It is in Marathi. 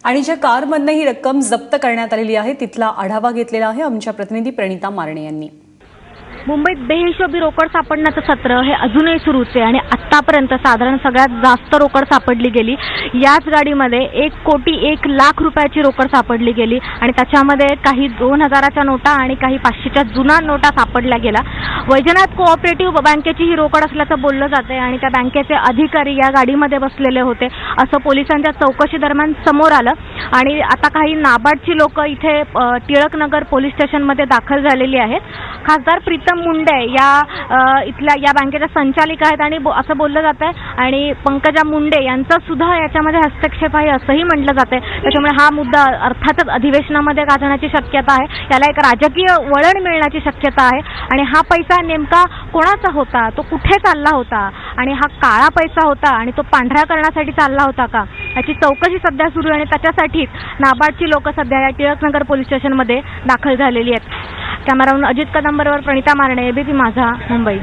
आणि ज्या कारमधनं ही रक्कम जप्त करण्यात आलेली आहे तिथला आढावा घेतलेला आहे आमच्या प्रतिनिधी प्रणिता मारणे यांनी। मुंबईत बेहिशोबी रोकड सापडण्याचं सत्र हे अजूनही सुरूच आहे आणि आतापर्यंत साधारण सगळ्यात जास्त रोकड सापडली गेली। याच गाडीमध्ये 1,01,00,000 रुपयाची रोकड सापडली गेली आणि त्याच्यामध्ये काही 2,000च्या नोटा आणि काही 500च्या जुना नोटा सापडल्या गेल्या। वैजनाथ कोऑपरेटिव्ह बँकेची ही रोकड असल्याचं बोललं जाते आणि त्या बँकेचे अधिकारी या गाडीमध्ये बसलेले होते असं पोलिसांच्या चौकशी दरम्यान समोर आलं। आणि आता काही नाबार्डची लोक इथे टिळकनगर पोलीस स्टेशनमध्ये दाखल झालेली आहेत। खासदार प्रीतम मुंडे इथल्या या बँकेच्या संचालिका आहेत आणि असं बोललं जातंय आणि पंकजा मुंडे यांचा सुद्धा याच्यामध्ये हस्तक्षेप आहे असंही म्हटलं जातंय। त्याच्यामुळे हा मुद्दा अर्थातच अधिवेशनामध्ये गाजण्याची शक्यता आहे, याला एक राजकीय वळण मिळण्याची शक्यता आहे आणि हा पैसा नेमका कोणाचा होता, तो कुठे चालला होता आणि हा काळा पैसा होता आणि तो पांढरा करण्यासाठी चालला होता का, याची चौकशी सध्या सुरू आहे आणि त्याच्यासाठीच नाबार्डची लोक सध्या या टिळकनगर पोलीस स्टेशनमध्ये दाखल झालेली आहेत। कॅमेरामन अजित कदम बरोबर प्रणिता मारणे, एबीपी माझा, मुंबई।